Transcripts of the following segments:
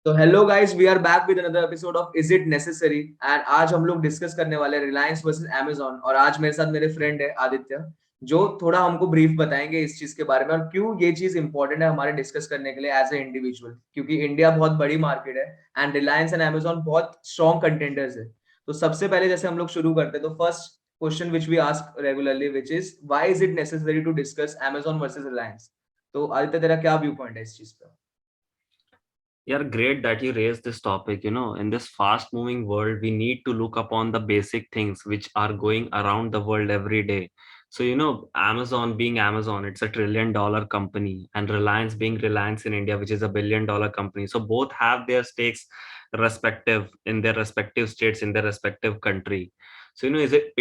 तो hello guys, we are back with another episode of is it necessary. And आज हम लोग discuss करने वाले हैं रिलायंस वर्सेस Amazon। और आज मेरे साथ मेरे फ्रेंड है आदित्य, जो थोड़ा हमको ब्रीफ बताएंगे इस चीज के बारे में और क्यों ये चीज इंपॉर्टेंट है हमारे डिस्कस करने के लिए एज ए इंडिविजुअल, क्योंकि इंडिया बहुत बड़ी मार्केट है एंड रिलायंस एंड Amazon बहुत स्ट्रॉन्ग कंटेंडर्स है। तो सबसे पहले जैसे हम लोग शुरू करते हैं, तो first question which we ask regularly which is why is it necessary to discuss Amazon versus Reliance. तो आदित्य, तेरा क्या व्यू पॉइंट है इस चीज पे? Yeah, great that you raised this topic. In this fast moving world, we need to look upon the basic things which are going around the world every day. So, Amazon being Amazon, it's a $1 trillion company, and Reliance being Reliance in India, which is a $1 billion company. So, both have their stakes respective in their respective states, in their respective country. So,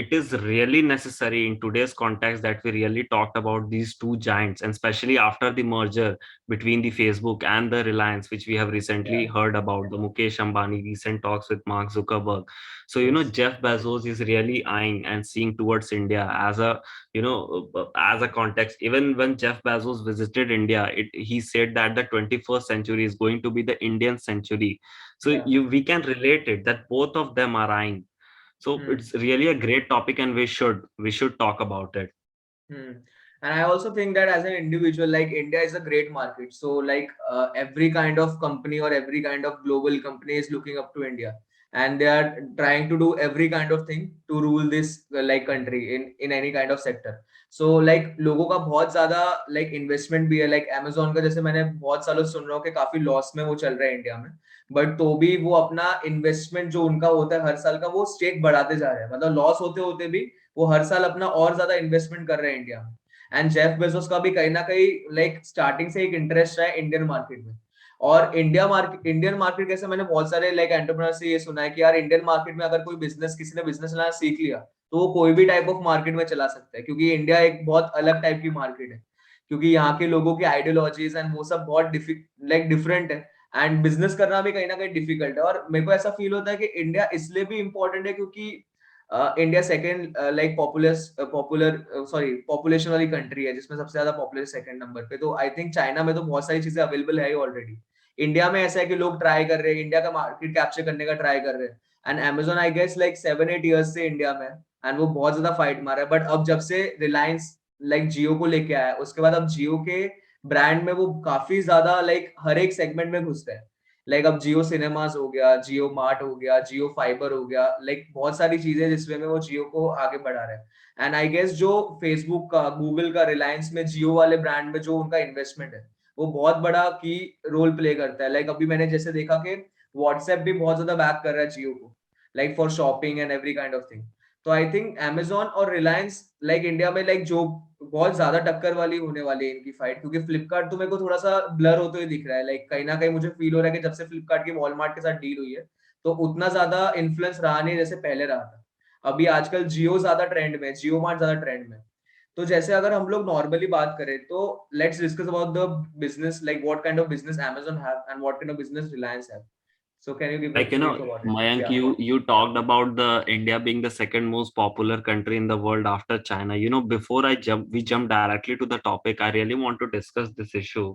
it is really necessary in today's context that we really talked about these two giants, and especially after the merger between the Facebook and the Reliance, which we have recently Yeah. heard about, the Mukesh Ambani recent talks with Mark Zuckerberg. So, Yes. Jeff Bezos is really eyeing and seeing towards India as as a context. Even when Jeff Bezos visited India, he said that the 21st century is going to be the Indian century. So Yeah. we can relate it that both of them are eyeing. So Hmm. it's really a great topic, and we should talk about it. Hmm. And I also think that as an individual, like India is a great market. So like every kind of company or every kind of global company is looking up to India, and they are trying to do every kind of thing to rule this like country in any kind of sector. So like लोगों का बहुत ज्यादा like investment भी है, like Amazon का जैसे मैंने बहुत सालों से सुन रहा हूँ कि काफी लॉस में वो चल रहा है इंडिया में। बट तो भी वो अपना इन्वेस्टमेंट जो उनका होता है हर साल का, वो स्टेक बढ़ाते जा रहे हैं, मतलब लॉस होते होते भी वो हर साल अपना और ज्यादा इन्वेस्टमेंट कर रहे हैं इंडिया में। एंड जेफ बेजोस का भी कहीं ना कहीं लाइक स्टार्टिंग से एक इंटरेस्ट है इंडियन मार्केट में। और इंडियन मार्केट कैसे, मैंने बहुत सारे लाइक एंटरप्रेन्योर से ये सुना है कि यार इंडियन मार्केट में अगर कोई बिजनेस, किसी ने बिजनेस चलाना सीख लिया तो वो कोई भी टाइप ऑफ मार्केट में चला सकता है, क्योंकि इंडिया एक बहुत अलग टाइप की मार्केट है। क्योंकि यहाँ के लोगों की आइडियोलॉजीज एंड वो सब बहुत डिफरेंट है। एंड बिजनेस करना भी कहीं ना कहीं डिफिकल्ट है। और मेरे को ऐसा फील होता है कि इंडिया इसलिए भी इंपॉर्टेंट है क्योंकि इंडिया सेकेंड लाइक पॉपुलेशन वाली कंट्री है, जिसमें सबसे ज्यादा पॉपुलेशन सेकंड नंबर पे। तो आई थिंक चाइना में तो बहुत सारी चीजें अवेलेबल है ऑलरेडी। इंडिया में ऐसा है कि लोग ट्राई कर रहे हैं, इंडिया का मार्केट कैप्चर करने का ट्राई कर रहे हैं। And Amazon I guess like 7-8 years से इंडिया में, एंड वो बहुत ज्यादा फाइट मारा है। बट अब जब से रिलायंस लाइक जियो को लेके आया, उसके बाद अब जियो के ब्रांड में वो काफी ज्यादा लाइक हर एक सेगमेंट में घुसता है। लाइक अब जियो सिनेमास हो गया, जियो मार्ट हो गया, जियो फाइबर हो गया, लाइक बहुत सारी चीजें जिसमें में वो जियो को आगे बढ़ा रहे हैं। एंड आई गेस जो फेसबुक का, गूगल का रिलायंस में जियो वाले ब्रांड में जो उनका इन्वेस्टमेंट है, वो बहुत बड़ा की रोल प्ले करता है। लाइक अभी मैंने जैसे देखा कि व्हाट्सएप भी बहुत ज्यादा बैक कर रहा है जियो को, like for shopping and every kind of thing. तो आई थिंक Amazon और रिलायंस लाइक इंडिया में लाइक जो बहुत ज्यादा टक्कर वाली होने वाली है इनकी फाइट, क्योंकि फ्लिपकार्ट तो मेरे को थोड़ा सा ब्लर होते हुए दिख रहा है। लाइक कहीं ना कहीं मुझे फील हो रहा है कि जब से फ्लिपकार्ट की वॉलमार्ट के साथ डील हुई है, तो उतना ज्यादा इन्फ्लुएंस रहा नहीं जैसे पहले रहा था। अभी आजकल जियो ज्यादा ट्रेंड में, जियो मार्ट ज्यादा ट्रेंड में। तो जैसे अगर हम लोग नॉर्मली बात करें तो let's discuss about the business, like what kind of business Amazon have and what kind of business Reliance have. So can you give a Like, brief about it? Mayank, या you talked about the India being the second most popular country in the world after China. Before we jump directly to the topic, I really want to discuss this issue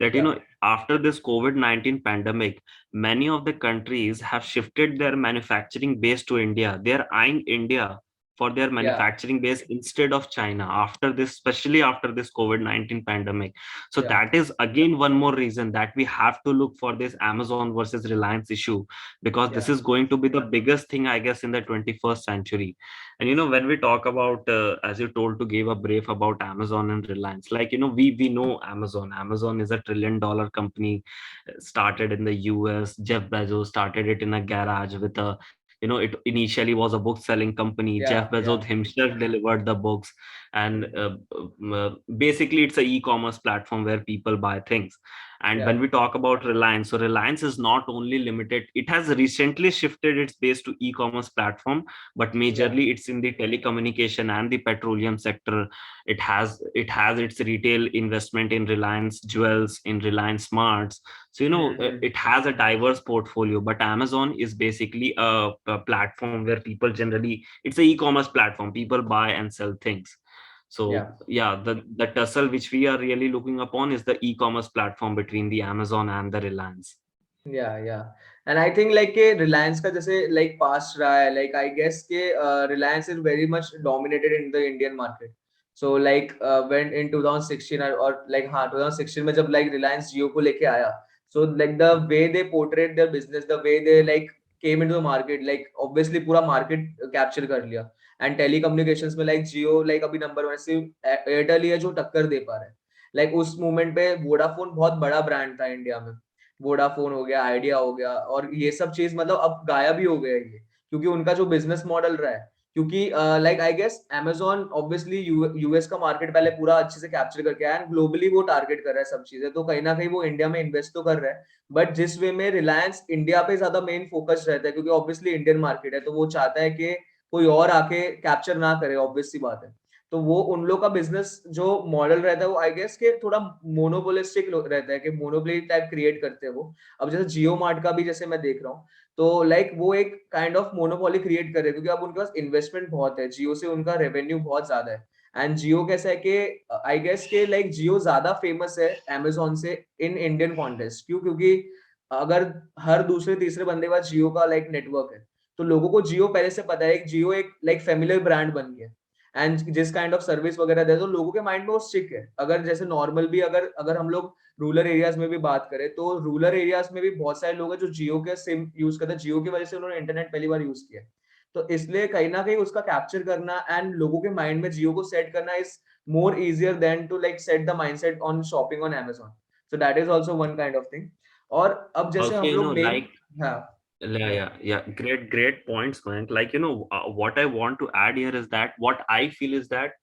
that, या after this COVID-19 pandemic, many of the countries have shifted their manufacturing base to India. They are eyeing India for their या manufacturing base instead of China after this, especially after this COVID-19 pandemic. So या that is again one more reason that we have to look for this Amazon versus Reliance issue, because this या is going to be the biggest thing, I guess, in the 21st century. And when we talk about, as you told, to give a brief about Amazon and Reliance, like, we know Amazon is a $1 trillion company, started in the US. Jeff Bezos started it in a garage with a, it initially was a book selling company. Jeff या Bezos himself delivered the books. And basically it's a e-commerce platform where people buy things. And या when we talk about Reliance, so Reliance is not only limited, it has recently shifted its base to e-commerce platform, but या majorly it's in the telecommunication and the petroleum sector. It has its retail investment in Reliance Jewels, in Reliance Smarts. So it has a diverse portfolio. But Amazon is basically a platform where people generally, it's a e-commerce platform, people buy and sell things. या So yeah, the tussle which we are really looking upon is the e-commerce platform between the Amazon and the Reliance. या and I think like के रिलायंस का जैसे like past रहा है, like I guess के Reliance is very much dominated in the Indian market. So like when in 2016 और like हाँ 2016 में जब लाइक रिलायंस जियो को लेके आया, so like the way they portrait their business, the way they like came into the market, like obviously पूरा market capture कर लिया. एंड टेलीकम्युनिकेशंस में लाइक जियो लाइक अभी नंबर वन, सिर्फ एयरटेल ही है जो टक्कर दे पा रहा है. लाइक उस मोमेंट पे वोडाफोन बहुत बड़ा ब्रांड था इंडिया में. वोडाफोन हो गया, आइडिया हो गया, और ये सब चीज मतलब अब गायब ही हो गया है ये, क्योंकि उनका जो बिजनेस मॉडल रहा है. क्योंकि like I guess Amazon obviously US का मार्केट पहले पूरा अच्छे से कैप्चर करके आया एंड ग्लोबली वो टारगेट कर रहा है सब चीजें, तो कहीं ना कहीं वो इंडिया में इन्वेस्ट तो कर रहा है. बट जिस वे में रिलायंस इंडिया पे ज्यादा मेन फोकस रहता है, क्योंकि ऑब्वियसली इंडियन मार्केट है, तो वो चाहता है कि कोई और आके कैप्चर ना करे, ऑब्वियस सी बात है. तो वो उन लोग का बिजनेस जो मॉडल रहता है वो आई गेस के थोड़ा मोनोपोलिस्टिक रहता है, कि मोनोपोली टाइप क्रिएट करते हैं वो. अब जैसे जियो मार्ट का भी जैसे मैं देख रहा हूँ, तो लाइक वो एक काइंड ऑफ मोनोपोली क्रिएट कर रहे हैं, क्योंकि अब उनके पास इन्वेस्टमेंट बहुत है, जियो से उनका रेवेन्यू बहुत ज्यादा है. एंड जियो कैसा है कि आई गेस के लाइक जियो ज्यादा फेमस है अमेजोन से इन इंडियन कॉन्टेस्ट. क्यों? क्योंकि अगर हर दूसरे तीसरे बंदे के पास जियो का लाइक नेटवर्क है, तो लोगों को जियो पहले से पता है कि जियो एक लाइक फेमिलियर ब्रांड बन गया. एंड जिस काइंड ऑफ सर्विस वगैरह दे, तो लोगों के माइंड में वो स्टिक है. अगर जैसे नॉर्मल भी अगर अगर हम लोग रूरल एरियाज में भी बात करें, तो रूरल एरियाज में भी बहुत सारे लोग हैं जो जियो के सिम यूज करते हैं, जियो की वजह से उन्होंने इंटरनेट पहली बार यूज किया. तो इसलिए कहीं ना कहीं उसका कैप्चर करना एंड लोगों के माइंड में जियो को सेट करना is more easier than to like set the mindset on shopping on Amazon. So that is also one kind of thing. और अब जैसे Also, हम you know, लोग मेन. like, हाँ. yeah, great points, man. Like, you know, what I want to add here is that what I feel is that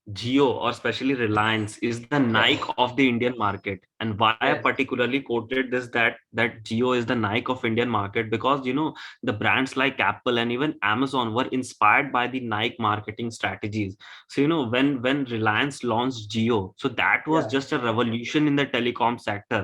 Jio, or especially Reliance, is the Yeah. Nike of the Indian market. And why I Yes. particularly quoted this, that Jio is the Nike of Indian market, because you know the brands like Apple and even Amazon were inspired by the Nike marketing strategies. So you know when Reliance launched Jio, so that was Yeah. just a revolution in the telecom sector.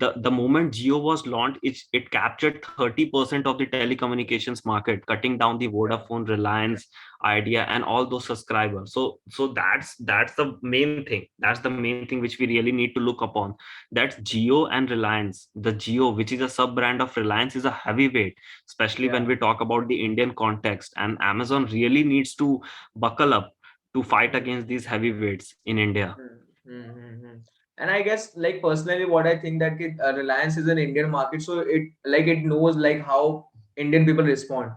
The moment Jio was launched, it captured 30% of the telecommunications market, cutting down the Yeah. Vodafone, Reliance, Idea, and all those subscribers. So that's the main thing. That's the main thing which we really need to look upon. That's Jio and Reliance. The Jio, which is a sub brand of Reliance, is a heavyweight, especially when Yeah. we talk about the Indian context. And Amazon really needs to buckle up to fight against these heavyweights in India. Mm-hmm. And I guess like personally what I think that Reliance is an Indian market, so it knows like how Indian people respond.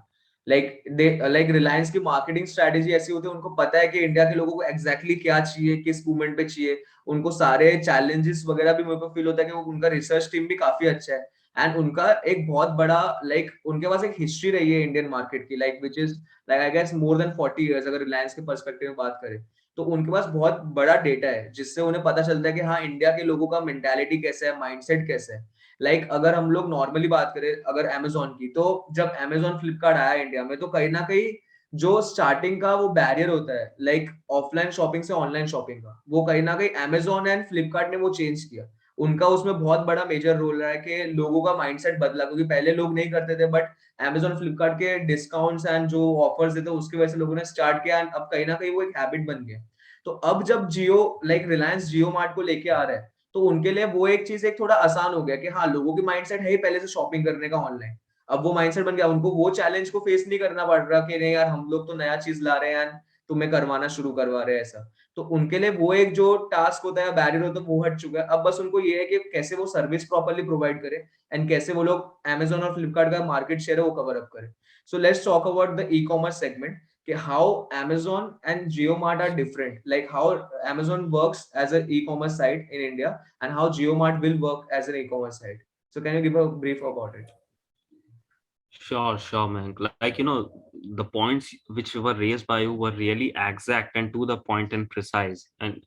Like they like Reliance की marketing strategy ऐसी होती है, उनको पता है कि India के लोगों को exactly क्या चाहिए, किस मूवमेंट पे चाहिए. उनको सारे challenges वगैरह भी मेरे को फील होता है कि उनका रिसर्च टीम भी काफी अच्छा है. एंड उनका एक बहुत बड़ा लाइक उनके पास एक हिस्ट्री रही है इंडियन मार्केट की, like which is like I guess more than 40 years, अगर रिलायंस के पर्सपेक्टिव में बात करें. तो उनके पास बहुत बड़ा डेटा है, जिससे उन्हें पता चलता है कि हाँ इंडिया के लोगों का मेंटालिटी कैसे है, माइंडसेट कैसे है. लाइक अगर हम लोग नॉर्मली बात करें अगर अमेजोन की, तो जब अमेजोन फ्लिपकार्ट आया इंडिया में, तो कहीं ना कहीं जो स्टार्टिंग का वो बैरियर होता है लाइक ऑफलाइन शॉपिंग से ऑनलाइन शॉपिंग का, वो कहीं ना कहीं अमेजोन एंड फ्लिपकार्ट ने वो चेंज किया. उनका उसमें बहुत बड़ा मेजर रोल रहा है कि लोगों का माइंडसेट बदला, क्योंकि पहले लोग नहीं करते थे, बट अमेजोन फ्लिपकार्ट के डिस्काउंट्स एंड जो ऑफर्स देते उसकी वजह से लोगों ने स्टार्ट किया, एंड अब कहीं ना कहीं वो एक हैबिट बन गया. तो अब जब जियो लाइक रिलायंस जियो मार्ट को लेके आ रहा है, तो उनके लिए वो एक चीज एक थोड़ा आसान हो गया कि हाँ लोगों की माइंडसेट है ही पहले से शॉपिंग करने का ऑनलाइन. अब वो माइंडसेट बन गया, उनको वो चैलेंज को फेस नहीं करना पड़ रहा कि नहीं यार हम लोग तो नया चीज ला रहे हैं एंड तुम्हें करवाना शुरू करवा रहे हैं ऐसा. तो उनके लिए वो एक जो टास्क होता है, बैरियर होता है, वो हट चुका है. अब बस उनको ये है कि कैसे वो सर्विस प्रॉपर्ली प्रोवाइड करे एंड कैसे वो लोग Amazon और फ्लिपकार्ट का मार्केट शेयर है वो कवर अप करे. So let's talk about the e commerce segment, how Amazon and JioMart are different, like how Amazon works as an e-commerce site in India and how JioMart will work as an e-commerce site. So can you give a brief about it? Sure, man. Like, you know, the points which were raised by you were really exact and to the point and precise. And,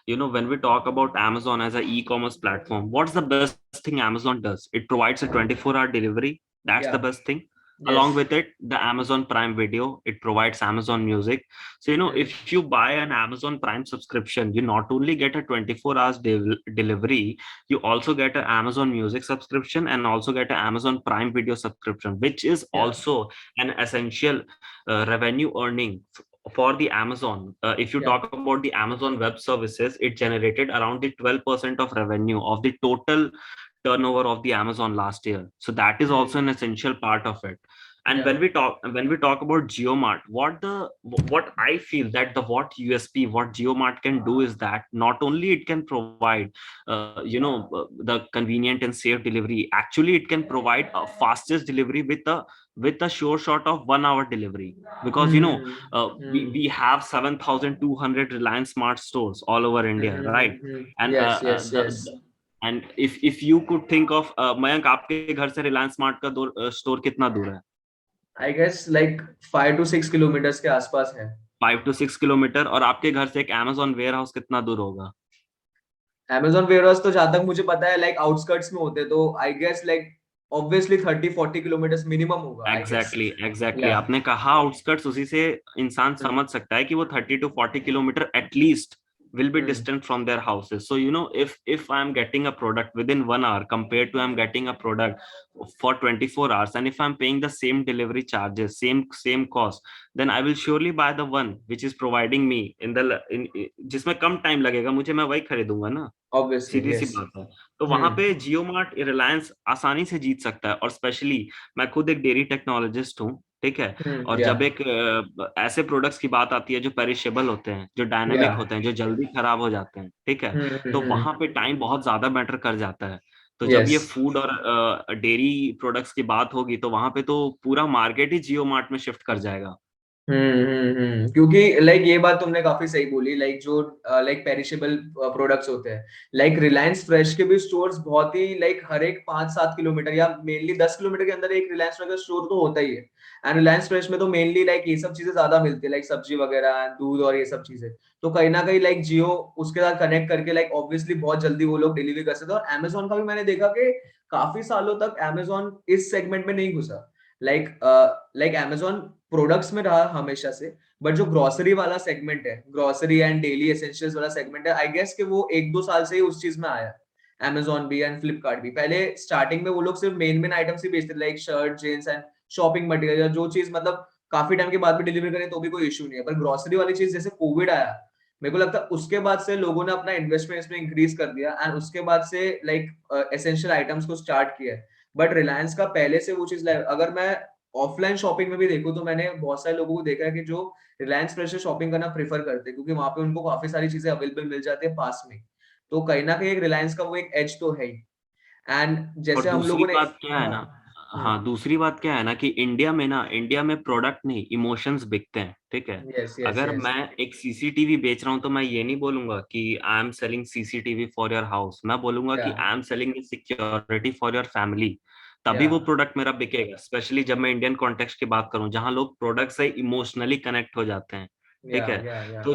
you know, when we talk about Amazon as an e-commerce platform, what's the best thing Amazon does? It provides a 24-hour delivery. That's the Yeah. best thing. Along Yes. with it, the Amazon Prime Video, it provides Amazon Music. So, you know, Mm. if you buy an Amazon Prime subscription, you not only get a 24 hours delivery, you also get an Amazon Music subscription and also get an Amazon Prime Video subscription, which is Yeah. also an essential revenue earning for the Amazon. If you Yeah. talk about the Amazon Web Services, it generated around the 12% of revenue of the total turnover of the Amazon last year. So that is also an essential part of it. And Yeah. when we talk about GeoMart, what I feel that the what USP what GeoMart can do is that not only it can provide the convenient and safe delivery, actually it can provide a fastest delivery with a sure shot of 1 hour delivery, because Hmm. we have 7,200 Reliance Smart stores all over India, right? And Yes, yes, yes. and if you could think of Mayank, आपके घर से Reliance smart का store कितना दूर है? I guess like 5 to 6 kilometers के आसपास है. 5 to 6 किलोमीटर। और आपके घर से एक Amazon वेयर हाउस कितना दूर होगा? Amazon warehouse तो जहां तक मुझे पता है लाइक आउटस्कर्ट्स में होते, तो I guess like obviously 30-40 kilometres minimum होगा आई गेस. एग्जैक्टली एग्जैक्टली, या. आपने कहा आउटस्कर्ट्स, उसी से इंसान समझ सकता है कि वो 30 to 40 kilometre at least will be distant from their houses. So if I'm getting a product within 1 hour compared to I'm getting a product for 24 hours, and if I'm paying the same delivery charges, same cost, then I will surely buy the one which is providing me in जिसमें कम time लगेगा मुझे, मैं वही खरीदूंगा ना। Obviously. सीधी सी yes. बात है। तो वहां हम्म. पे जियो मार्ट, रिलायंस आसानी से जीत सकता है। और स्पेशली मैं खुद एक डेयरी टेक्नोलॉजिस्ट हूँ, ठीक है। और या. जब एक ऐसे प्रोडक्ट्स की बात आती है जो पेरिशेबल होते हैं, जो या. डायनेमिक होते हैं, जो जल्दी खराब हो जाते हैं, ठीक है, तो वहां पे टाइम बहुत ज्यादा मैटर कर जाता है। तो जब यस. ये फूड और डेयरी प्रोडक्ट्स की बात होगी तो वहां पे तो पूरा मार्केट ही जियो मार्ट में शिफ्ट कर जाएगा। क्योंकि लाइक ये बात तुमने काफी सही बोली, लाइक जो लाइक पेरिशेबल प्रोडक्ट्स होते हैं, लाइक रिलायंस फ्रेश के भी स्टोर्स बहुत ही लाइक हर एक 5-7 किलोमीटर या मेनली 10 किलोमीटर के अंदर एक रिलायंस फ्रेश का स्टोर तो होता ही है. एंड रिलायंस फ्रेश में तो मेनली लाइक ये सब चीजें ज्यादा मिलती है, लाइक सब्जी वगैरह, दूध और ये सब चीजें. तो कहीं ना कहीं लाइक जियो उसके साथ कनेक्ट करके लाइक ऑब्वियसली बहुत जल्दी वो लोग डिलीवरी कर सकते हैं. और अमेजोन का भी मैंने देखा कि काफी सालों तक अमेजोन इस सेगमेंट में नहीं घुसा. लाइक लाइक अमेजोन प्रोडक्ट्स में रहा हमेशा से, बट जो ग्रोसरी वाला सेगमेंट है, ग्रोसरी एंड डेली एसेंशियल्स वाला सेगमेंट है, आई गेस कि वो 1-2 साल से ही उस चीज में आया. अमेजोन भी एंड फ्लिपकार्ट भी पहले स्टार्टिंग में वो लोग सिर्फ मेन मेन आइटम्स ही बेचते थे, like shirt, jeans and shopping material, जो चीज मतलब काफी टाइम के बाद भी डिलीवर करें तो भी कोई इशू नहीं है. पर ग्रोसरी वाली चीज जैसे कोविड आया, मेरे को लगता है उसके बाद से लोगों ने अपना इन्वेस्टमेंट इसमें इंक्रीज कर दिया एंड उसके बाद से लाइक एसेंशियल आइटम्स को स्टार्ट किया है. बट रिलायंस का पहले से वो चीज, अगर मैं ऑफलाइन शॉपिंग में भी देखूं तो मैंने बहुत सारे लोगों को देखा है कि जो रिलायंस फ्रेश से शॉपिंग करना प्रेफर करते हैं, क्योंकि वहां पे उनको काफी सारी चीजें अवेलेबल मिल जाती है पास में. तो कहीं ना कहीं एक रिलायंस का वो एक एज तो है ही. एंड और जैसे हम दूसरी लोगों ने. बात क्या है हाँ. ना, हम्म. हाँ, दूसरी बात क्या है ना कि इंडिया में प्रोडक्ट नहीं, इमोशंस बिकते हैं, ठीक है। यस, यस, अगर यस. मैं एक सीसीटीवी बेच रहा हूं तो मैं ये नहीं बोलूंगा कि I am selling CCTV for your house, मैं बोलूंगा या. कि I am selling security for your family. तभी या. वो प्रोडक्ट मेरा बिकेगा, स्पेशली जब मैं इंडियन कॉन्टेक्स्ट की बात करूं जहां लोग प्रोडक्ट से इमोशनली कनेक्ट हो जाते हैं, या. ठीक है। या. या. तो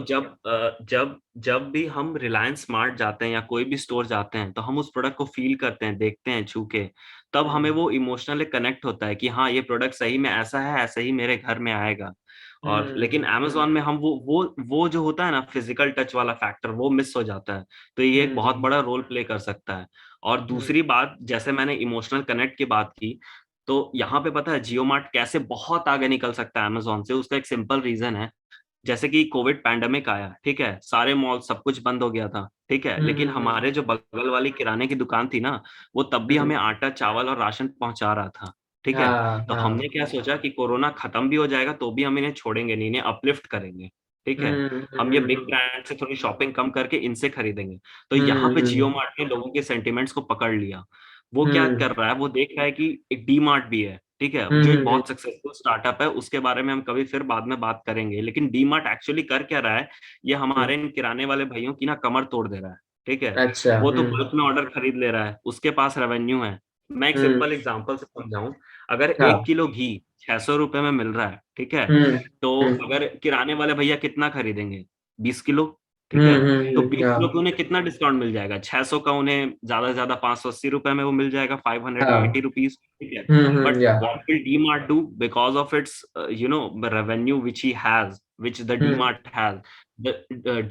जब भी हम रिलायंस स्मार्ट जाते हैं या कोई भी स्टोर जाते हैं तो हम उस प्रोडक्ट को फील करते हैं, देखते हैं छू के, तब हमें हम्म. वो इमोशनली कनेक्ट होता है कि हाँ ये प्रोडक्ट सही में ऐसा है, ऐसे ही मेरे घर में आएगा। और लेकिन अमेजोन में हम वो जो होता है ना फिजिकल टच वाला फैक्टर, वो मिस हो जाता है। तो ये एक बहुत हम्म. बड़ा रोल प्ले कर सकता है। और हम्म. दूसरी बात, जैसे मैंने इमोशनल कनेक्ट की बात की, तो यहाँ पे पता है जियो मार्ट कैसे बहुत आगे निकल सकता है अमेजोन से। उसका एक सिंपल रीजन है, जैसे कि कोविड पैंडेमिक आया, ठीक है, सारे मॉल सब कुछ बंद हो गया था, ठीक है, लेकिन हम्म. हमारे जो बगल वाली किराने की दुकान थी ना, वो तब भी हमें आटा चावल और राशन पहुंचा रहा था, ठीक है। हाँ. तो हाँ. हमने क्या सोचा कि कोरोना खत्म भी हो जाएगा तो भी हम इन्हें छोड़ेंगे नहीं, इन्हें अपलिफ्ट करेंगे, ठीक है। हम्म. हम ये बिग हम्म. ब्रांड से थोड़ी शॉपिंग कम करके इनसे खरीदेंगे। तो यहाँ पे जियो हम्म. मार्ट ने लोगों के सेंटिमेंट्स को पकड़ लिया। वो क्या हम्म. कर रहा है, वो देख रहा है कि एक डी मार्ट भी है, ठीक है, जो एक हम्म. बहुत सक्सेसफुल स्टार्टअप है, उसके बारे में हम कभी फिर बाद में बात करेंगे। लेकिन डी मार्ट एक्चुअली कर क्या रहा है, ये हम्म. हमारे इन किराने वाले भाइयों की ना कमर तोड़ दे रहा है, ठीक है। अच्छा. वो तो बल्क में ऑर्डर खरीद ले रहा है, उसके पास रेवेन्यू है। मैं एक हम्म. सिंपल एग्जांपल से समझाऊं, अगर एक हाँ. किलो घी 600 रुपए में मिल रहा है, ठीक है, हम्म. तो हम्म. अगर किराने वाले भैया कितना खरीदेंगे, 20 किलो, ठीक है। तो 20 किलो को हाँ. उन्हें कितना डिस्काउंट मिल जाएगा, 600 का उन्हें ज्यादा से ज्यादा 580 रुपए में वो मिल जाएगा, 580 रुपीज, ठीक है। हाँ. बट या. what will DMart do because of its revenue which he has, which the hmm. DMart has,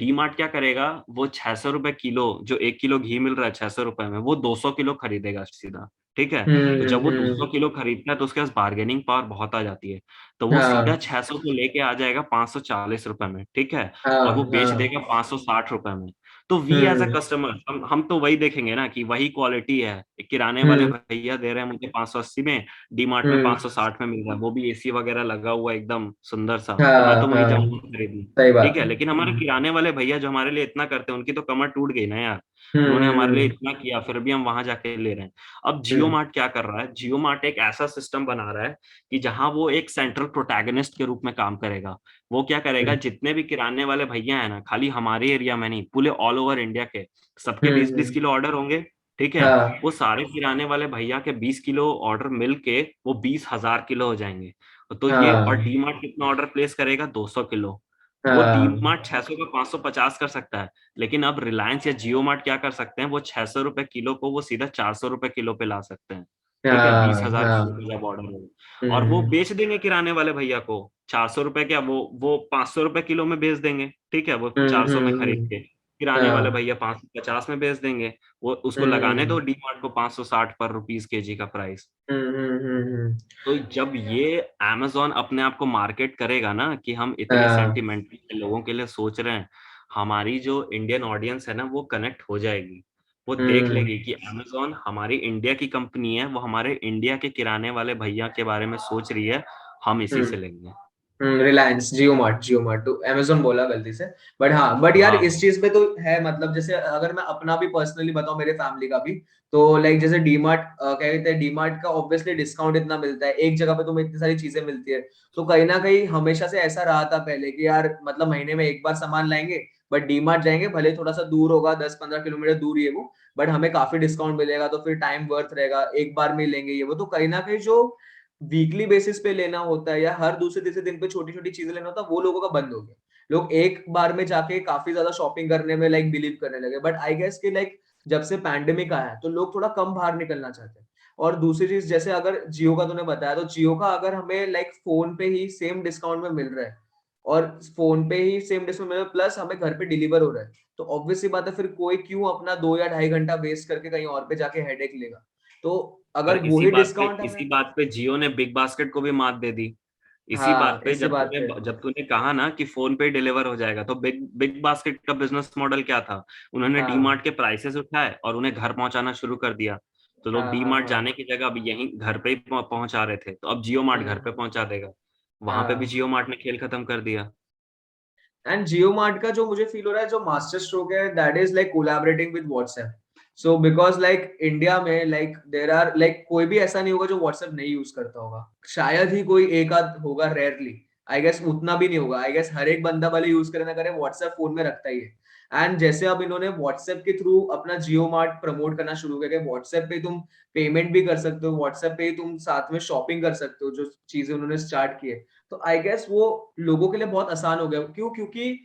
DMart क्या करेगा, वो 600 रुपए किलो, जो 1 किलो घी मिल रहा है 600 रुपए में, वो 200 किलो खरीदेगा सीधा, ठीक है। तो जब वो 200 हम्म. किलो खरीदता है तो उसके पास बार्गेनिंग पावर बहुत आ जाती है। तो वो सीधा हाँ. 600 को लेके आ जाएगा 540 रुपए में, ठीक है, हाँ. और वो बेच हाँ. देगा 560 रुपए में। तो we as a hmm customer हम तो वही देखेंगे ना कि वही क्वालिटी है, एक किराने वाले हम्म भैया दे रहे हैं मुझे 580 में, डी मार्ट में हम्म 560 में मिल रहा है, वो भी एसी वगैरह लगा हुआ एकदम सुंदर सा, तो मैं हाँ तो वही हाँ जाऊंगा खरीदने। सही बात ठीक है, है। लेकिन हमारे किराने वाले भैया जो हमारे लिए इतना करते हैं, उनकी तो कमर टूट गई ना यार। उन्होंने हमारे लिए हम्म इतना किया, फिर भी हम वहां जाके ले रहे हैं। अब जियो हम्म मार्ट क्या कर रहा है, जियो मार्ट एक ऐसा सिस्टम बना रहा है कि जहां वो एक सेंट्रल प्रोटैगनिस्ट के रूप में काम करेगा। वो क्या करेगा, हम्म जितने भी किराने वाले भैया हैं ना, खाली हमारे एरिया में नहीं, पूरे ऑल ओवर इंडिया के, सबके 20-20 हम्म, किलो ऑर्डर होंगे। ठीक है, हाँ वो सारे किराने वाले भैया के 20 किलो ऑर्डर मिलके वो 20,000 किलो हो जाएंगे। तो ये, और हाँ डी मार्ट कितना ऑर्डर प्लेस करेगा, 200 किलो। वो डी हाँ मार्ट 600 का 550 कर सकता है, लेकिन अब रिलायंस या जियो मार्ट क्या कर सकते हैं, वो 600 रुपए किलो को वो सीधा 400 रुपए किलो पे ला सकते हैं। ठीक है, बीस हाँ हजार किलो हाँ का जब ऑर्डर हो, और वो हम्म बेच देंगे किराने वाले भैया को 400 रुपए, क्या वो 500 रुपए किलो में बेच देंगे। ठीक है, वो 400 में खरीद हम्म, के किराने वाले हाँ भैया 550 में बेच देंगे। वो उसको लगाने दो हम्म डी मार्ट को 560 पर रुपीज केजी का प्राइस। हम्म। तो जब ये amazon अपने आप को मार्केट करेगा ना कि हम इतने हाँ सेंटिमेंटल लोगों के लिए सोच रहे हैं, हमारी जो इंडियन ऑडियंस है ना, वो कनेक्ट हो जाएगी। वो देख हम्म लेगी कि amazon हमारी इंडिया की कंपनी है, वो हमारे इंडिया के किराने वाले भैया के बारे में सोच रही है, हम इसी हम्म से लेंगे। रिलायंस, जियो मार्ट तो अमेजोन बोला गलती से। बट हाँ, बट यार हाँ इस चीज पे तो है, मतलब जैसे अगर मैं अपना भी पर्सनली बताऊं, मेरे फैमिली का भी, तो लाइक जैसे डीमार्ट, क्या कहते हैं, डीमार्ट का ऑब्वियसली डिस्काउंट इतना मिलता है, एक जगह पे तुम्हें इतनी सारी चीजें मिलती है। तो कहीं ना कहीं हमेशा से ऐसा रहा था पहले कि यार मतलब महीने में एक बार सामान लाएंगे, बट डीमार्ट जाएंगे, भले थोड़ा सा दूर होगा, 10-15 किलोमीटर दूर ही है वो, बट हमें काफी डिस्काउंट मिलेगा, तो फिर टाइम वर्थ रहेगा, एक बार में लेंगे ये वो। तो कहीं ना कहीं जो वीकली बेसिस पे लेना होता है या हर दूसरे तीसरे दिन पे छोटी छोटी चीजें लेना होता है, वो लोगों का बंद हो गया। लोग एक बार में जाके काफी ज्यादा शॉपिंग करने में लाइक बिलीव करने लगे। बट आई गेस कि लाइक जब से पैंडेमिक आया है तो लोग थोड़ा कम बाहर निकलना चाहते हैं। और दूसरी चीज, जैसे अगर जियो का तूने बताया, तो जियो का अगर हमें लाइक फोन पे ही सेम डिस्काउंट में मिल रहा है, और फोन पे ही सेम डिस्काउंट मिल रहा है, प्लस हमें घर पे डिलीवर हो रहा है, तो ऑब्वियस सी बात है, फिर कोई क्यों अपना 2 या ढाई घंटा वेस्ट करके कहीं और पे जाके हेडेक लेगा। तो और अगर वो ही डिस्काउंट इसी हमें, बात पे जियो ने बिग बास्केट को भी मात दे दी। इसी बात हाँ पे, इसी बात पे, जब तूने कहा ना कि फोन पे डिलीवर हो जाएगा, तो बिग बिग बास्केट का बिजनेस मॉडल क्या था, उन्होंने डी हाँ मार्ट के प्राइसेस उठाए और उन्हें घर पहुंचाना शुरू कर दिया। तो लोग हाँ डी हाँ मार्ट हाँ जाने की जगह अब यहीं घर पे ही पहुंचा रहे थे, तो अब जियो मार्ट घर पे हम्म, पहुंचा देगा। वहां पे भी हाँ। जियो मार्ट ने खेल खत्म कर दिया। एंड जियो मार्ट का जो मुझे फील हो रहा है, जो मास्टर स्ट्रोक है, that is like collaborating with WhatsApp. So because like India में लाइक देर आर लाइक कोई भी ऐसा नहीं होगा जो व्हाट्सएप नहीं यूज करता होगा, शायद ही कोई एक आध होगा, रेयरली। आई गेस उतना भी नहीं होगा, आई गेस हर एक बंदा वाले यूज करे ना करे, व्हाट्सएप फोन में रखता ही है। एंड जैसे अब इन्होंने व्हाट्सएप के थ्रू अपना जियो मार्ट प्रमोट करना शुरू किया, व्हाट्सएप पे तुम पेमेंट भी कर सकते हो, व्हाट्सएप पे ही तुम साथ में शॉपिंग कर सकते हो, जो चीजें उन्होंने स्टार्ट की है, तो आई गेस वो लोगों के लिए बहुत आसान हो गया। क्यों? क्योंकि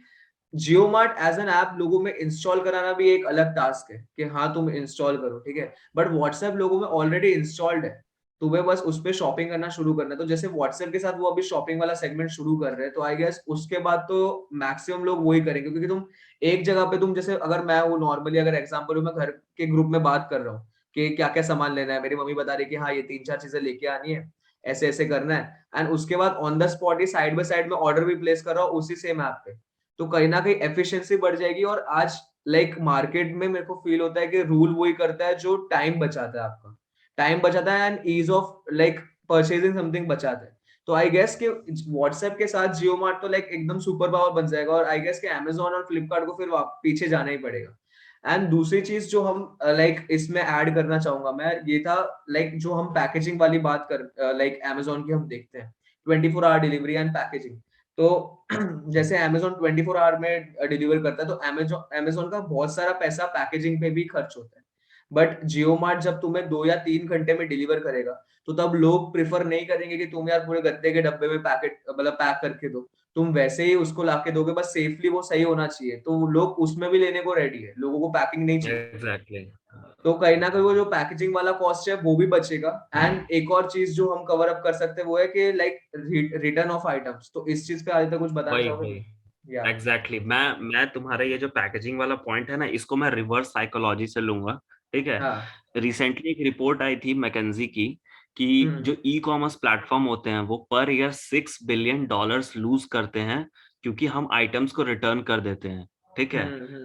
जियो मार्ट एज एन ऐप लोगों में इंस्टॉल कराना भी एक अलग टास्क है कि हाँ तुम इंस्टॉल करो, ठीक है, बट व्हाट्सएप लोगों में ऑलरेडी इंस्टॉल्ड है, तुम्हें बस उस पर शॉपिंग करना शुरू करना है। तो जैसे व्हाट्सएप के साथ वो अभी शॉपिंग वाला सेगमेंट शुरू कर रहे हैं, तो आई गेस उसके बाद तो मैक्सिमम लोग वही करेंगे, क्योंकि तुम एक जगह पे, तुम जैसे अगर मैं हूँ नॉर्मली, अगर एग्जाम्पल मैं घर के ग्रुप में बात कर रहा हूँ कि क्या क्या सामान लेना है, मेरी मम्मी बता रही है कि हाँ ये 3-4 चीजें लेके आनी है, ऐसे ऐसे करना है, एंड उसके बाद on the spot he side by side में ऑर्डर भी प्लेस कर रहा हूँ उसी सेम ऐप पे, तो कहीं ना कहीं एफिशिएंसी बढ़ जाएगी। और आज लाइक मार्केट में मेरे को फील होता है कि रूल वही करता है जो टाइम बचाता है, आपका टाइम बचाता है, and ease of like purchasing something बचाता है। तो आई गेस कि व्हाट्सएप के साथ जियो मार्ट तो लाइक एकदम सुपर पावर बन जाएगा, और आई गेस कि अमेजोन और फ्लिपकार्ट को फिर पीछे जाना ही पड़ेगा। एंड दूसरी चीज जो हम लाइक इसमें ऐड करना चाहूंगा मैं, ये था लाइक जो हम पैकेजिंग वाली बात कर लाइक अमेजोन की हम देखते हैं 24 आवर डिलीवरी एंड पैकेजिंग। तो जैसे अमेजोन 24 आवर में डिलीवर करता है, तो अमेजोन अमेजोन का बहुत सारा पैसा पैकेजिंग पे भी खर्च होता है। बट जियो मार्ट जब तुम्हें 2 या 3 घंटे में डिलीवर करेगा, तो तब लोग प्रिफर नहीं करेंगे कि तुम यार पूरे गद्दे के डब्बे में पैकेट मतलब पैक करके दो, तुम वैसे ही उसको लाके दोगे, बस सेफली वो सही होना चाहिए, तो लोग उसमें भी लेने को रेडी है, लोगों को पैकिंग नहीं चाहिए। एग्जैक्टली। तो कहीं ना कहीं वो जो पैकेजिंग वाला कॉस्ट है वो भी बचेगा। एंड एक और चीज जो हम कवर अप कर सकते हैं वो है कि लाइक रिटर्न ऑफ आइटम्स, तो इस चीज पे आज तक कुछ बताना वही चाहोगे? वही या एग्जैक्टली मैं तुम्हारे ये जो पैकेजिंग वाला पॉइंट है ना, इसको मैं रिवर्स साइकोलॉजी से लूंगा। ठीक है, हाँ रिसेंटली एक रिपोर्ट आई थी मैकेंजी की कि हम्म जो ई कॉमर्स प्लेटफॉर्म होते हैं वो पर ईयर $6 बिलियन लूज करते हैं, क्योंकि हम आइटम्स को रिटर्न कर देते हैं। ठीक है।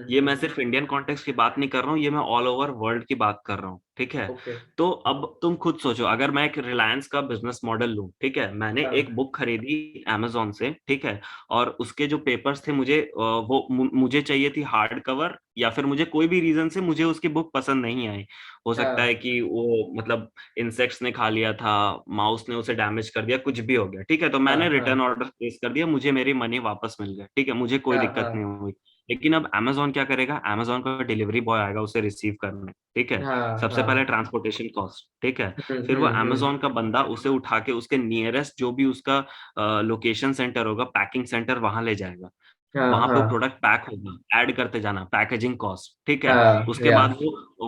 ये मैं सिर्फ इंडियन कॉन्टेक्स्ट की बात नहीं कर रहा हूँ, ये मैं ऑल ओवर वर्ल्ड की बात कर रहा हूँ, ठीक है। ओके। तो अब तुम खुद सोचो, अगर मैं एक रिलायंस का बिजनेस मॉडल लूँ, ठीक है, मैंने एक हाँ बुक खरीदी अमेजोन से, ठीक है, और उसके जो पेपर्स थे मुझे मुझे चाहिए थी हार्ड कवर, या फिर मुझे कोई भी रीजन से मुझे उसकी बुक पसंद नहीं आई। हो सकता है हाँ कि वो मतलब इंसेक्ट्स ने खा लिया था, माउस ने उसे डैमेज कर दिया, कुछ भी हो गया, ठीक है, तो हाँ मैंने हाँ रिटर्न ऑर्डर प्लेस कर दिया, मुझे मेरी मनी वापस मिल गया, ठीक है, मुझे कोई हाँ दिक्कत नहीं हाँ हुई। लेकिन अब अमेजोन क्या करेगा, अमेजोन का डिलीवरी बॉय आएगा उसे रिसीव करने, ठीक है। हाँ सबसे पहले हाँ। ट्रांसपोर्टेशन कॉस्ट, ठीक है। फिर वो अमेजोन का बंदा उसे उठा के उसके नियरेस्ट जो भी उसका लोकेशन सेंटर होगा, पैकिंग सेंटर, वहां ले जाएगा। हाँ वहां पे हाँ प्रोडक्ट पैक होगा, ऐड करते जाना, पैकेजिंग कॉस्ट, ठीक है। हाँ उसके या बाद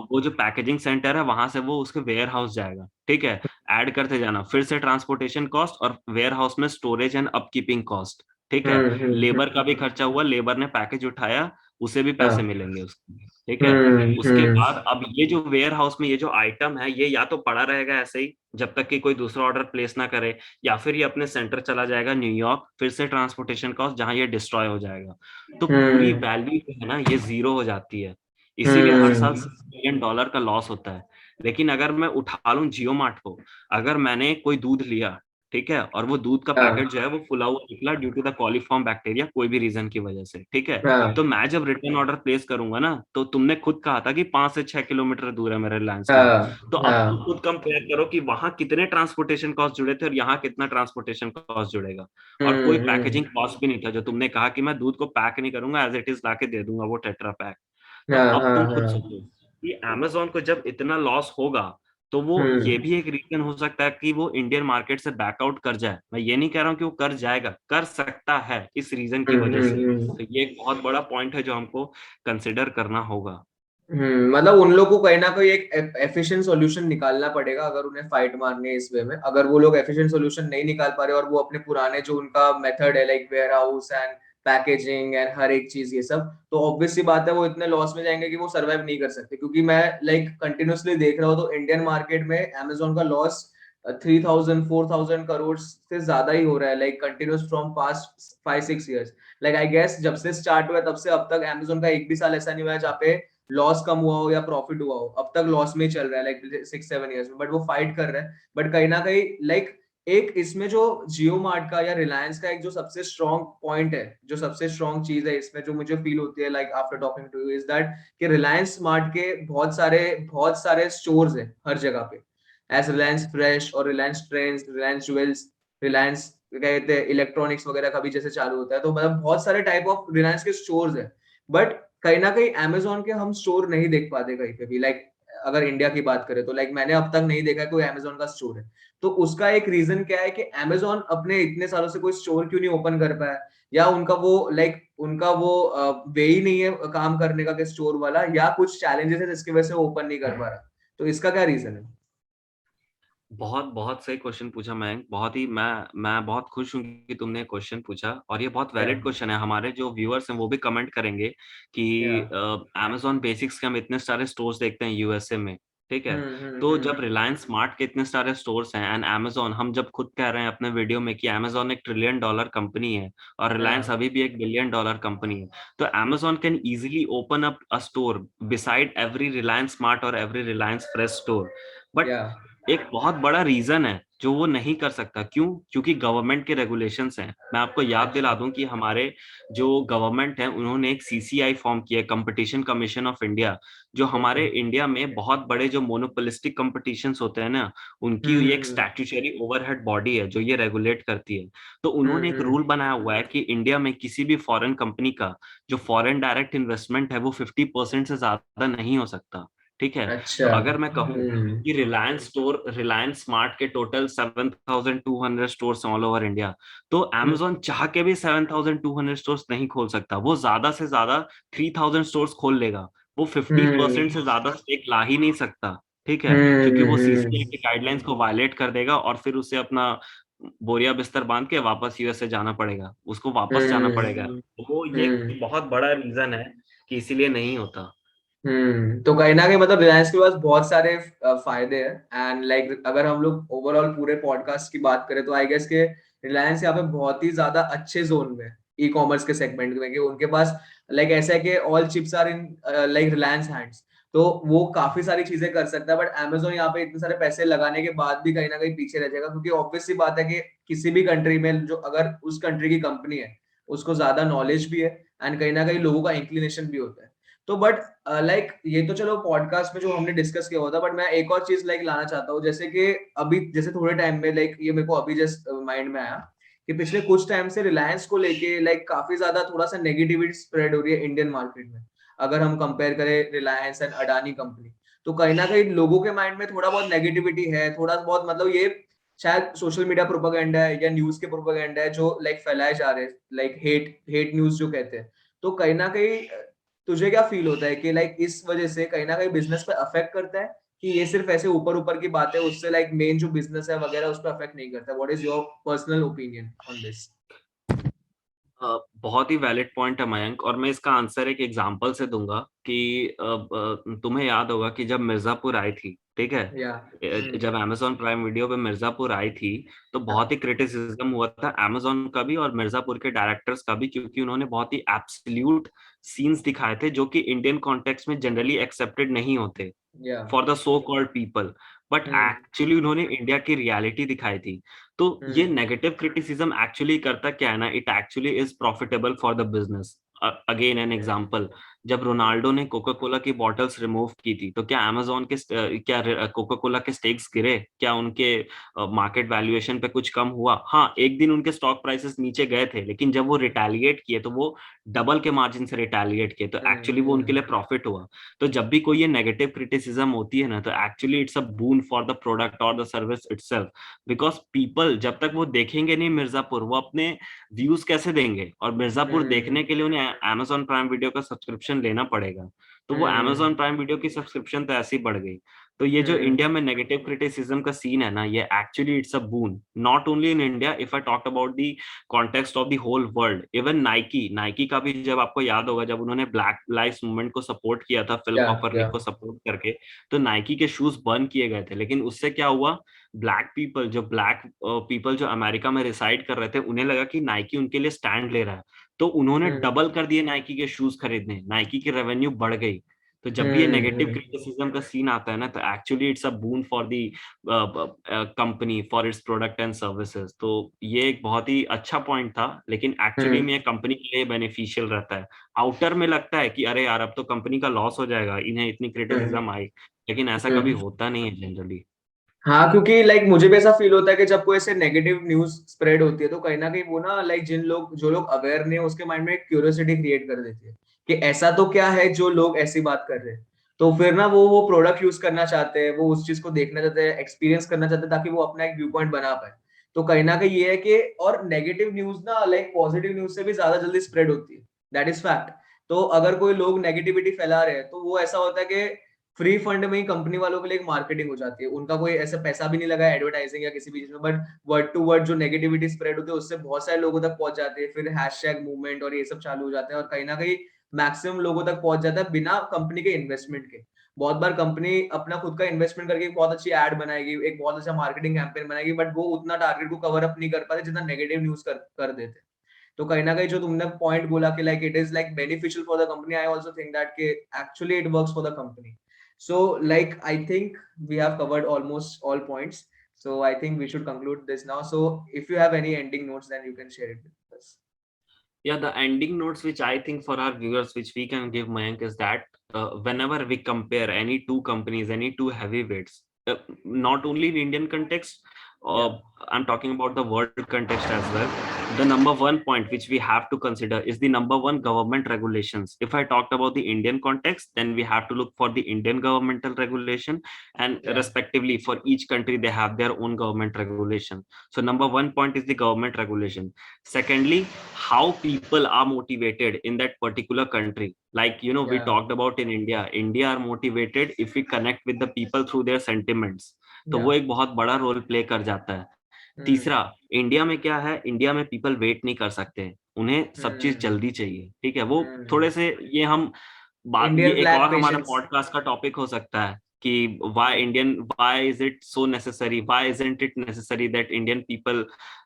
वो जो पैकेजिंग सेंटर है वहां से वो उसके वेयर हाउस जाएगा, ठीक है, ऐड करते जाना, फिर से ट्रांसपोर्टेशन कॉस्ट और वेयर हाउस में स्टोरेज एंड अपकीपिंग कॉस्ट, ठीक है। लेबर का भी खर्चा हुआ, लेबर ने पैकेज उठाया, उसे भी पैसे हाँ मिलेंगे उसके, ठीक है। उसके हम्म। बाद अब ये जो वेयर हाउस में ये जो आइटम है, ये या तो पड़ा रहेगा ऐसे ही जब तक कि कोई दूसरा ऑर्डर प्लेस ना करे, या फिर ये अपने सेंटर चला जाएगा न्यूयॉर्क, फिर से ट्रांसपोर्टेशन कॉस्ट, जहां ये डिस्ट्रॉय हो जाएगा। तो पूरी हम्म वैल्यू जो है ना, ये जीरो हो जाती है। इसीलिए हर साल हम्म $6 बिलियन का लॉस होता है। लेकिन अगर मैं उठा लूं जियो मार्ट को, अगर मैंने कोई दूध लिया, ठीक है, और वो दूध का पैकेट हाँ जो है वो फुला हुआ निकला due to the coliform bacteria, कोई भी रीजन की वजह से, ठीक है, तो हाँ मैं जब रिटर्न ऑर्डर प्लेस करूंगा ना, तो तुमने खुद कहा था कि 5 से 6 किलोमीटर दूर है मेरे रिलायंस मार्ट। हाँ तो अब तुम हाँ खुद कंपेयर करो कि वहां कितने ट्रांसपोर्टेशन कॉस्ट जुड़े थे और यहाँ कितना ट्रांसपोर्टेशन कॉस्ट जुड़ेगा। और कोई पैकेजिंग हम्म। कॉस्ट भी नहीं था, जो तुमने कहा कि मैं दूध को पैक नहीं करूंगा, एज इट इज लाके दे दूंगा वो टेट्रा पैक। तो हाँ अब हाँ तुम खुद हाँ सोचो कि अमेजोन को जब इतना लॉस होगा, तो वो ये हम्म भी एक रीजन हो सकता है कि वो इंडियन मार्केट से बैकआउट कर जाए। मैं ये नहीं कह रहा हूँ कि वो कर जाएगा, कर सकता है इस रीजन की वजह से। तो ये एक बहुत बड़ा पॉइंट है जो हमको कंसिडर करना होगा। मतलब उन लोग को कहीं ना कहीं एक एफिशिएंट सॉल्यूशन निकालना पड़ेगा अगर उन्हें फाइट मारनी है इस वे में। अगर वो लोग एफिशिएंट सॉल्यूशन नहीं निकाल पा रहे और वो अपने पुराने जो उनका मेथड है like warehouse and packaging and हर एक चीज ये सब, तो ऑब्वियस सी बात है वो इतने लॉस में जाएंगे कि वो सरवाइव नहीं कर सकते। क्योंकि मैं लाइक कंटिन्यूअसली देख रहा हूँ तो इंडियन मार्केट में अमेजोन का लॉस 3,000 4,000 करोड़ से ज्यादा ही हो रहा है like continuous from past 5 6 years. Like I guess जब से स्टार्ट हुआ तब से अब तक अमेजोन का एक भी साल ऐसा नहीं हुआ है जहाँ पे लॉस कम हुआ हो या प्रॉफिट हुआ हो। अब तक लॉस में ही चल रहा है लाइक 6 7 ईयर्स में, बट वो फाइट कर रहा है। बट कहीं ना कहीं लाइक एक इसमें जो जियो मार्ट का या रिलायंस का एक जो सबसे स्ट्रॉन्ग पॉइंट है, जो सबसे स्ट्रॉन्ग चीज है इसमें जो मुझे फील होती है like after talking to you is that कि रिलायंस स्मार्ट के बहुत सारे स्टोर्स है हर जगह पे। एज रिलायंस फ्रेश और रिलायंस ट्रेंड्स, रिलायंस ज्वेल्स, रिलायंस कहते हैं इलेक्ट्रॉनिक्स वगैरह का भी जैसे चालू होता है, तो मतलब बहुत सारे टाइप ऑफ रिलायंस के स्टोर्स है। बट कहीं ना कहीं अमेजोन के हम स्टोर नहीं देख पाते कहीं पे भी लाइक अगर इंडिया की बात करें तो लाइक मैंने अब तक नहीं देखा कोई अमेजोन का स्टोर है। तो उसका एक रीजन क्या है कि अमेजोन अपने इतने सालों से कोई स्टोर क्यों नहीं ओपन कर पाया? या उनका वो लाइक उनका वो वे ही नहीं है काम करने का कि स्टोर वाला, या कुछ चैलेंजेस है जिसकी वजह से ओपन नहीं कर पा रहा? तो इसका क्या रीजन है? बहुत बहुत सही क्वेश्चन पूछा मयंक, बहुत ही मैं बहुत खुश हूँ कि तुमने क्वेश्चन पूछा, और ये बहुत या वैलिड क्वेश्चन है। हमारे जो व्यूअर्स हैं वो भी कमेंट करेंगे कि या अमेजोन बेसिक्स के हम इतने सारे स्टोर्स देखते हैं यूएसए में, ठीक है। तो जब हम्म। रिलायंस स्मार्ट के इतने सारे स्टोर्स हैं एंड अमेजोन, हम जब खुद कह रहे हैं अपने वीडियो में कि अमेजोन $1 ट्रिलियन कंपनी है और रिलायंस हाँ अभी भी $1 बिलियन कंपनी है, तो Amazon can easily open up a store beside every Reliance Smart और every Reliance Fresh store. But yeah एक बहुत बड़ा रीजन है जो वो नहीं कर सकता, क्यों? क्योंकि गवर्नमेंट के रेगुलेशंस हैं। मैं आपको याद दिला अच्छा दूं कि हमारे जो गवर्नमेंट है उन्होंने एक सीसीआई फॉर्म किया, कंपटीशन कमीशन ऑफ इंडिया, जो ओके हमारे इंडिया में बहुत बड़े जो मोनोपोलिस्टिक कंपटीशंस होते हैं ना, उनकी एक हम्म स्टैट्यूटरी ओवरहेड बॉडी है जो ये रेगुलेट करती है। तो उन्होंने एक हम्म। रूल बनाया हुआ है कि इंडिया में किसी भी फॉरेन कंपनी का जो फॉरेन डायरेक्ट इन्वेस्टमेंट है वो 50% से ज्यादा नहीं हो सकता, ठीक है। तो अच्छा अगर मैं कहूँ कि रिलायंस स्मार्ट के total 7,200 stores all over India, तो अमेजोन चाह के भी 7,200 स्टोर्स नहीं खोल सकता। वो ज्यादा से ज्यादा 3,000 स्टोर्स खोल लेगा, वो 50% हम्म से ज्यादा स्टेक ला ही नहीं सकता, ठीक है, क्योंकि वो सीसीआई हम्म के गाइडलाइंस को वायलेट कर देगा और फिर उसे अपना बोरिया बिस्तर बांध के वापस यूएसए जाना पड़ेगा, उसको वापस जाना पड़ेगा। वो ये हम्म। एक बहुत बड़ा रीजन है कि इसीलिए नहीं होता। तो कहीं ना कहीं मतलब रिलायंस के पास बहुत सारे फायदे हैं एंड लाइक अगर हम लोग ओवरऑल पूरे पॉडकास्ट की बात करें तो आई गेस के रिलायंस यहाँ पे बहुत ही ज्यादा अच्छे जोन में है। ई कॉमर्स के सेगमेंट में, कि उनके पास लाइक ऐसा है कि all chips are in like Reliance hands, तो वो काफी सारी चीजें कर सकता है। बट Amazon यहाँ पे इतने सारे पैसे लगाने के बाद भी कहीं ना कहीं पीछे रह जाएगा, क्योंकि ऑब्वियस सी बात है कि किसी भी कंट्री में जो अगर उस कंट्री की कंपनी है उसको ज्यादा नॉलेज भी है एंड कहीं ना कहीं लोगों का इंक्लिनेशन भी होता है। तो बट लाइक ये तो चलो पॉडकास्ट में जो हमने डिस्कस किया हुआ था, बट मैं एक और चीज लाइक लाना चाहता हूँ, जैसे कि अभी जैसे थोड़े टाइम में लाइक ये मेरे को अभी जस्ट माइंड में आया कि पिछले कुछ टाइम से रिलायंस को लेके लाइक काफी ज्यादा थोड़ा सा नेगेटिविटी स्प्रेड हो रही है इंडियन मार्केट में। अगर हम कंपेयर करें रिलायंस एंड अडानी कंपनी, तो कहीं ना कहीं लोगों के माइंड में थोड़ा बहुत नेगेटिविटी है, थोड़ा बहुत मतलब ये शायद सोशल मीडिया प्रोपेगेंडा है या न्यूज के प्रोपेगेंडा है जो लाइक फैलाए जा रहे हैं, लाइक हेट हेट न्यूज जो कहते हैं। तो कहीं ना कहीं तुझे क्या फील होता है कि लाइक इस वजह से कहीं ना कहीं बिजनेस पे अफेक्ट करता है, कि ये सिर्फ ऐसे ऊपर ऊपर की बात है, उससे लाइक मेन जो बिजनेस है वगैरह उस पर अफेक्ट नहीं करता? What is your personal opinion on this? बहुत ही वैलिड पॉइंट है मयंक, और मैं इसका आंसर एक एग्जांपल से दूंगा कि तुम्हें याद होगा कि जब मिर्जापुर आई थी, ठीक है, या जब Amazon प्राइम वीडियो पे मिर्जापुर आई थी तो बहुत ही क्रिटिसिज्म हुआ था Amazon का भी और मिर्जापुर के डायरेक्टर्स का भी, क्योंकि उन्होंने बहुत ही एब्सोल्यूट सीन्स दिखाए थे जो कि इंडियन कॉन्टेक्स्ट में जनरली एक्सेप्टेड नहीं होते या for the so called people, but hmm actually उन्होंने इंडिया की रियलिटी दिखाई थी। तो ये हम्म नेगेटिव क्रिटिसिज्म एक्चुअली करता क्या है ना, it actually is profitable for the business. Again an example, जब रोनाल्डो ने कोका कोला की बॉटल्स रिमूव की थी तो क्या अमेजोन के क्या कोका कोला के स्टेक्स गिरे? क्या उनके मार्केट वैल्यूएशन पे कुछ कम हुआ? हाँ, एक दिन उनके स्टॉक प्राइसेस नीचे गए थे, लेकिन जब वो रिटेलिएट किए तो वो डबल के मार्जिन से रिटेलिएट किए, तो एक्चुअली वो उनके लिए प्रॉफिट हुआ। तो जब भी कोई ये नेगेटिव क्रिटिसिज्म होती है ना, तो actually it's a boon for the product और the service itself, because people जब तक वो देखेंगे नहीं मिर्जापुर, वो अपने व्यूज कैसे देंगे? और मिर्जापुर देखने के लिए उन्हें Amazon प्राइम वीडियो का सब्सक्रिप्शन लेना पड़ेगा, तो वो Amazon प्राइम वीडियो की सब्सक्रिप्शन तो ऐसी बढ़ गई। तो ये जो इंडिया में नेगेटिव क्रिटिसिज्म का सीन है ना, ये actually it's a boon not only in India, if I talk about the context of the whole world. Even Nike Nike का भी, जब आपको याद होगा, जब उन्होंने ब्लैक लाइव्स मूवमेंट को सपोर्ट किया था फिल या कॉपरनिक को सपोर्ट करके, तो नाइकी के शूज बर्न किए गए थे, लेकिन उससे क्या हुआ, ब्लैक पीपल जो अमेरिका में रिसाइड कर रहे थे, उन्हें लगा कि नाइकी उनके लिए स्टैंड ले रहा है, तो उन्होंने डबल कर दिए नाइकी के शूज खरीदने, नाइकी की रेवेन्यू बढ़ गई। तो जब भी ये नेगेटिव क्रिटिसिज्म का सीन आता है ना, तो actually it's a boon for the company for its product and services. तो ये एक बहुत ही अच्छा पॉइंट था, लेकिन एक्चुअली में कंपनी के लिए बेनिफिशियल रहता है। आउटर में लगता है कि अरे यार अब तो कंपनी का लॉस हो जाएगा, इन्हें इतनी क्रिटिसिज्म आई, लेकिन ऐसा कभी होता नहीं है जनरली। हाँ, क्योंकि लाइक मुझे भी ऐसा फील होता है कि जब कोई ऐसे नेगेटिव न्यूज स्प्रेड होती है तो कहीं ना कहीं वो ना लाइक जो लोग अवेयर नहीं है उसके माइंड में एक क्यूरियोसिटी क्रिएट कर देती है कि ऐसा तो क्या है जो लोग ऐसी बात कर रहे हैं। तो फिर ना वो प्रोडक्ट यूज करना चाहते हैं, वो उस चीज को देखना चाहते हैं, एक्सपीरियंस करना चाहते हैं, ताकि वो अपना एक व्यू पॉइंट बना पाए। तो कहीं ना कहीं ये है कि और नेगेटिव न्यूज ना लाइक पॉजिटिव न्यूज से भी ज्यादा जल्दी स्प्रेड होती है, दैट इज फैक्ट। तो अगर कोई लोग नेगेटिविटी फैला रहे हैं तो वो ऐसा होता है कि फ्री फंड में ही कंपनी वालों के लिए एक मार्केटिंग हो जाती है, उनका कोई ऐसा पैसा भी नहीं लगा एडवर्टाइजिंग या किसी भी चीज में, बट वर्ड टू वर्ड जो नेगेटिविटी स्प्रेड होती है उससे बहुत सारे लोगों तक पहुंच जाती है, फिर हैशटैग मूवमेंट और ये सब चालू हो जाते हैं, और कहीं ना कहीं मैक्सिमम लोगों तक पहुंच जाता है बिना कंपनी के इन्वेस्टमेंट के। बहुत बार कंपनी अपना खुद का इन्वेस्टमेंट करके एक बहुत अच्छी एड बनाएगी, एक बहुत अच्छा मार्केटिंग कैंपेन बनाएगी, बट वो उतना टारगेट को कवर अप नहीं कर पाते जितना नेगेटिव न्यूज कर देते। तो कहीं ना कहीं जो तुमने पॉइंट बोला कि like it is like beneficial for the company, I also think that कि actually it works for the company. So, like, I think we have covered almost all points. So, I think we should conclude this now. So, if you have any ending notes, then you can share it with us. Yeah, the ending notes which I think for our viewers, which we can give, Mayank, is that whenever we compare any two companies, any two heavyweights, not only in Indian context, Yeah. I'm talking about the world context as well. The number one point which we have to consider is the number one government regulations. If I talked about the Indian context, then we have to look for the Indian governmental regulation, and Yeah. respectively for each country they have their own government regulation. So number one point is the government regulation. Secondly, how people are motivated in that particular country. Like, you know, we Yeah. talked about in India are motivated if we connect with the people through their sentiments. तो वो Yeah. एक बहुत बड़ा role play कर जाता है। Hmm. तीसरा, India में क्या है, इंडिया में पीपल वेट नहीं कर सकते, उन्हें सब चीज Hmm. जल्दी चाहिए, ठीक है। वो Hmm. थोड़े से, ये हम बात, ये Indian एक flag और हमारा patience. पॉडकास्ट का टॉपिक हो सकता है कि why is it so necessary, why isn't it necessary that Indian people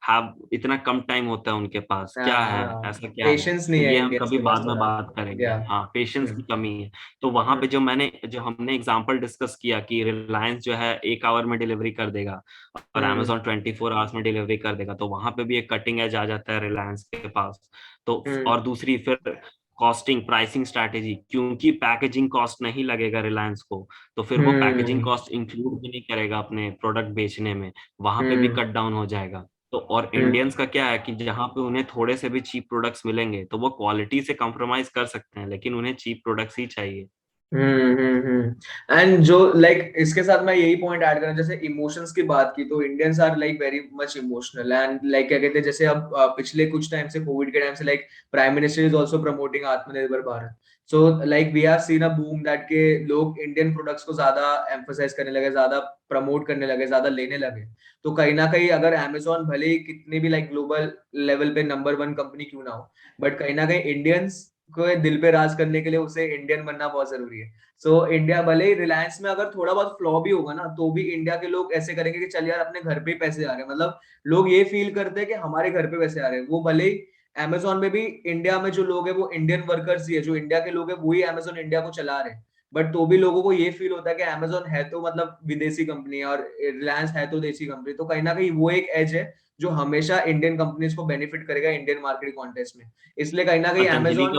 have इतना कम टाइम होता है उनके पास, क्या है हाँ, ऐसा क्या है। पेशेंस तो नहीं है ये हम इंडियंस कभी के पास बाद में थोड़ा। बात करेंगे। या हाँ, पेशेंस की हम्म कमी है। तो वहां पे हम्म जो हमने एग्जांपल डिस्कस किया कि रिलायंस जो है 1 आवर में डिलीवरी कर देगा और हम्म Amazon 24 आवर्स में डिलीवरी कर देगा, तो वहां पे भी एक कटिंग एज आ जाता है रिलायंस के पास। तो हम्म और दूसरी फिर कॉस्टिंग प्राइसिंग स्ट्रैटेजी, क्योंकि पैकेजिंग कॉस्ट नहीं लगेगा रिलायंस को, तो फिर वो पैकेजिंग हम्म कॉस्ट इंक्लूड भी नहीं करेगा अपने प्रोडक्ट बेचने में, वहां पे भी हम्म कट डाउन हो जाएगा। तो और हम्म इंडियंस का क्या है कि जहां पे उन्हें थोड़े से भी चीप प्रोडक्ट्स मिलेंगे तो वो क्वालिटी से कॉम्प्रोमाइज कर सकते हैं, लेकिन उन्हें चीप प्रोडक्ट्स ही चाहिए। एंड जो लाइक इसके साथ मैं यही पॉइंट ऐड करना, जैसे इमोशंस की बात की तो Indians are like very much emotional and like क्या कहते हैं, जैसे अब पिछले कुछ टाइम से कोविड के टाइम से like prime minister is also promoting Atmanirbhar Bharat. So like we have seen a boom that के लोग इंडियन प्रोडक्ट्स को ज्यादा एम्फोसाइज करने लगे, ज्यादा प्रमोट करने लगे, ज्यादा लेने लगे। तो कहीं ना कहीं अगर अमेजोन भले ही कितनी भी लाइक ग्लोबल लेवल पे नंबर वन कंपनी क्यों ना हो, बट कहीं ना कहीं इंडियंस को दिल पे राज करने के लिए उसे इंडियन बनना बहुत जरूरी है। सो इंडिया भले ही रिलायंस में अगर थोड़ा बहुत फ्लॉ भी होगा ना, तो भी इंडिया के लोग ऐसे करेंगे कि चल यार अपने घर पे ही पैसे आ रहे हैं, मतलब लोग ये फील करते हैं कि हमारे घर पे पैसे आ रहे हैं। वो भले ही अमेजोन में भी इंडिया में जो लोग हैं वो इंडियन वर्कर्स ही है, जो इंडिया के लोग हैं वही अमेजोन इंडिया को चला रहे हैं, बट तो भी लोगों को ये फील होता है कि अमेजोन है तो मतलब विदेशी कंपनी है और रिलायंस है तो देशी कंपनी। तो कहीं ना कहीं वो एक एज है जो हमेशा इंडियन कंपनीज को बेनिफिट करेगा इंडियन मार्केट कॉन्टेस्ट में। इसलिए कहीं ना कहीं अमेजोन,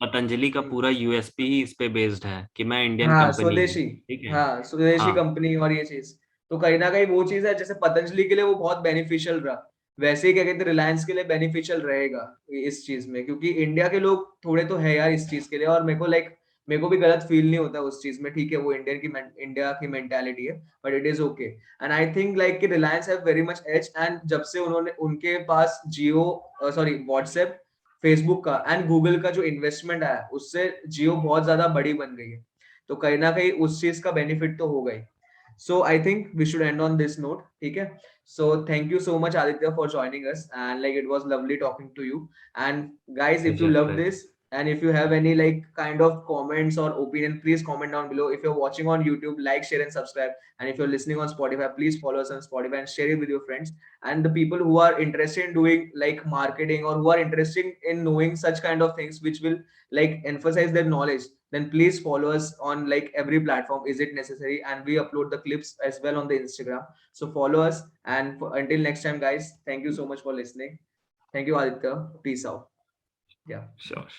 पतंजलि का पूरा यूएसपी ही इस पे बेस्ड है कि मैं इंडियन हाँ कंपनी हूँ। स्वदेशी, ठीक है। हाँ स्वदेशी हाँ, कंपनी और ये चीज, तो कहीं ना कहीं वो चीज है जैसे पतंजलि के लिए वो बहुत बेनिफिशियल रहा, वैसे ही क्या कहते हैं रिलायंस के लिए बेनिफिशियल रहेगा इस चीज में, क्योंकि इंडिया के लोग थोड़े तो है यार इस चीज के लिए। और मेरे को लाइक मेरे को भी गलत फील नहीं होता उस चीज में, ठीक है वो इंडिया की मेंटालिटी है, but it is okay. And I think like कि Reliance have very much edge, and जब से उन्होंने उनके पास जियो सॉरी व्हाट्सएप, फेसबुक का एंड गूगल का जो इन्वेस्टमेंट आया उससे जियो बहुत ज्यादा बड़ी बन गई है। तो कहीं ना कहीं उस चीज का बेनिफिट तो होगा ही। So I think we should end on this note, ठीक है। So thank you so much Aditya for joining us and like it was lovely talking to you. And guys, if you pleasure love pleasure. this and if you have any like kind of comments or opinion, please comment down below. If you're watching on YouTube, like, share and subscribe, and if you're listening on Spotify, please follow us on Spotify and share it with your friends. And the people who are interested in doing like marketing or who are interested in knowing such kind of things which will like emphasize their knowledge, then please follow us on like every platform is it necessary, and we upload the clips as well on the Instagram. So follow us, and until next time guys, thank you so much for listening. Thank you Aditya, peace out. Yeah. Sure.